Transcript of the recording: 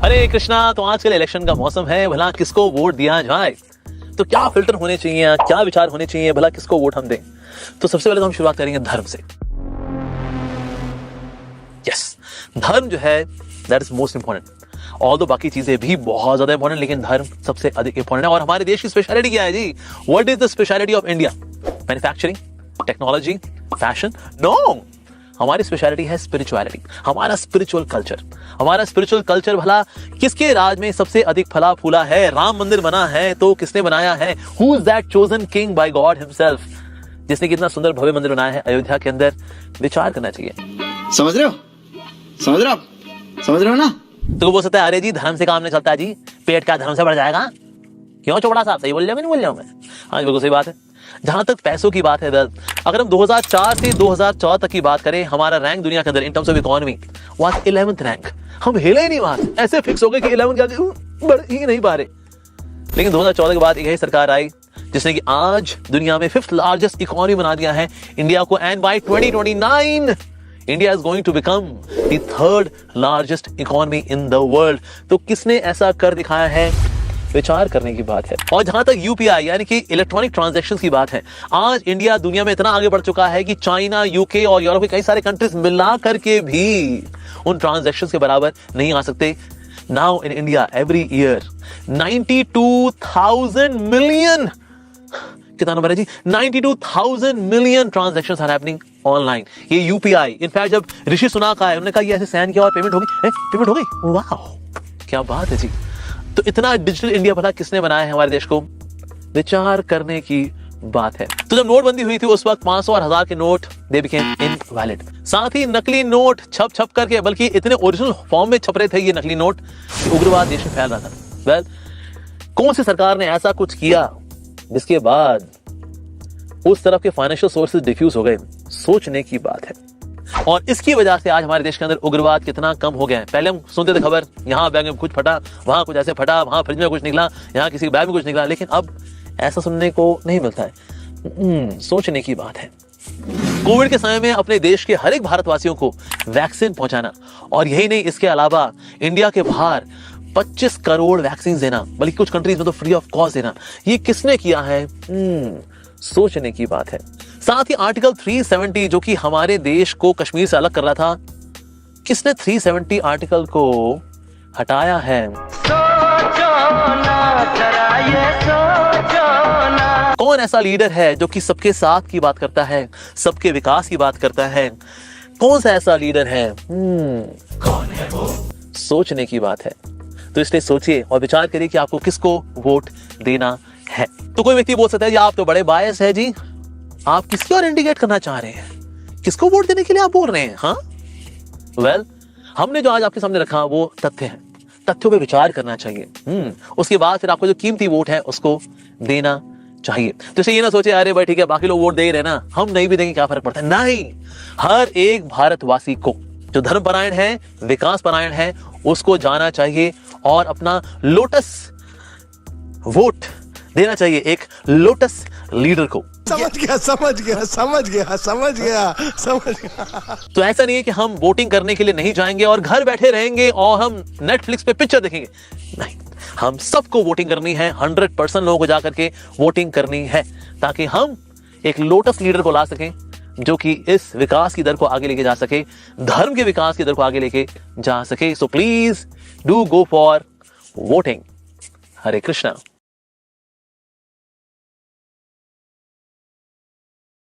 हरे कृष्णा। तो आजकल इलेक्शन का मौसम है, भला किसको वोट दिया जाए, तो क्या फिल्टर होने चाहिए, क्या विचार होने चाहिए, भला किसको वोट हम दें। तो सबसे पहले तो हम शुरुआत करेंगे धर्म से। यस, धर्म जो है दैट इज मोस्ट इंपॉर्टेंट। और तो बाकी चीजें भी बहुत ज्यादा इंपॉर्टेंट, लेकिन धर्म सबसे अधिक इंपॉर्टेंट है। और हमारे देश की स्पेशलिटी क्या है जी? What is the speciality of India? Manufacturing, technology, fashion? No, हमारी स्पेशलिटी है स्पिरिचुअलिटी, हमारा स्पिरिचुअल कल्चर। हमारा स्पिरिचुअल कल्चर भला किसके राज में सबसे अधिक फला फूला है? राम मंदिर बना है तो किसने बनाया है? Who is that chosen king bye God himself, जिसने कितना सुंदर भव्य मंदिर बनाया है अयोध्या के अंदर? विचार करना चाहिए। समझ रहे हो? समझ रहे हो? समझ रहे हो ना? तो बोल सकता है अरे जी धर्म से काम नहीं चलता जी, पेट क्या धर्म से बढ़ जाएगा? क्यों चौड़ा साहब, सही बोल रहे हो? नहीं बोल रहा हूं मैं? हाँ बिल्कुल सही बात है। जहां तक पैसों की बात है, अगर हम 2004 से 2014 तक की बात करें, हमारा रैंक दुनिया के अंदर in terms of economy was 11th rank. हम हिले ही नहीं वहां से, ऐसे फिक्स हो गए कि 11 क्या बढ़ ही नहीं पा रहे। लेकिन 2014 के बाद यही सरकार आई जिसने कि आज दुनिया में 5th लार्जेस्ट इकोनॉमी बना दिया है इंडिया को। And by 2029 India is going to become the 3rd largest economy in the world. तो किसने ऐसा कर दिखाया है? विचार करने की बात है। और जहां तक यूपीआई यानी कि इलेक्ट्रॉनिक ट्रांजैक्शंस की बात है, आज इंडिया दुनिया में इतना आगे बढ़ चुका है कि चाइना, यूके और यूरोप के कई सारे कंट्रीज मिला करके भी उन ट्रांजैक्शंस के बराबर नहीं आ सकते। Now in India every year 92,000 million, कितना नंबर है जी? 92,000 million transactions are happening online. ये यूपीआई, इनफैक्ट जब ऋषि सुनाक का है, उन्होंने कहा ये ऐसे स्कैन किया और पेमेंट हो गई। पेमेंट हो गई, वाह क्या बात है जी। तो इतना डिजिटल इंडिया भला किसने बनाया है हमारे देश को? विचार करने की बात है। तो जब नोटबंदी हुई थी उस वक्त 500 और 1000 के नोट दे बिकेम इनवैलिड। साथ ही नकली नोट छप करके, बल्कि इतने ओरिजिनल फॉर्म में छप रहे थे ये नकली नोट कि उग्रवाद देश में फैल रहा था। वेल, कौन सी सरकार ने ऐसा कुछ किया जिसके बाद उस तरफ के फाइनेंशियल सोर्सेज डिफ्यूज हो गए? सोचने की बात है। और इसकी वजह से आज हमारे देश के अंदर उग्रवाद कितना कम हो गया है। पहले हम सुनते थे खबर, यहाँ बैग में कुछ फटा, वहां कुछ ऐसे फटा, वहां फ्रिज में कुछ निकला, यहाँ किसी बैग में कुछ निकला, लेकिन अब ऐसा सुनने को नहीं मिलता है। सोचने की बात है। कोविड के समय में अपने देश के हर एक भारतवासियों को वैक्सीन पहुंचाना, और यही नहीं, इसके अलावा इंडिया के बाहर 25 करोड़ वैक्सीन देना, बल्कि कुछ कंट्रीज में तो फ्री ऑफ कॉस्ट देना, ये किसने किया है? सोचने की बात है। साथ ही आर्टिकल 370 जो कि हमारे देश को कश्मीर से अलग कर रहा था, किसने 370 आर्टिकल को हटाया है? कौन ऐसा लीडर है जो कि सबके साथ की बात करता है, सबके विकास की बात करता है? कौन सा ऐसा लीडर है? कौन है वो? सोचने की बात है। तो इसलिए सोचिए और विचार करिए कि आपको किसको वोट देना है। तो कोई व्यक्ति बोल सकता है जी आप तो बड़े बायस है जी, आप किसकी ओर इंडिकेट करना चाह रहे हैं? किसको वोट देने के लिए आप बोल रहे हैं? हाँ वेल, हमने जो आज आपके सामने रखा वो तथ्य है। तथ्यों पे विचार करना चाहिए। उसके बाद फिर आपको जो कीमती वोट है उसको देना चाहिए। तो इसे ये ना सोचे अरे भाई ठीक है बाकी लोग वोट दे ही रहे ना, हम नहीं भी देंगे क्या फर्क पड़ता है? नहीं, हर एक भारतवासी को जो धर्मपरायण है, विकास परायण है, उसको जाना चाहिए और अपना लोटस वोट देना चाहिए एक लोटस लीडर को। समझ गया। तो ऐसा नहीं है कि हम वोटिंग करने के लिए नहीं जाएंगे और घर बैठे रहेंगे और हम नेटफ्लिक्स पे पिक्चर देखेंगे। नहीं, हम सबको वोटिंग करनी है। 100% लोगों को जाकर के वोटिंग करनी है ताकि हम एक लोटस लीडर को ला सकें जो कि इस विकास की दर को आगे लेके जा सके, धर्म के विकास की दर को आगे लेके जा सके। So please do go for voting. Hare Krishna.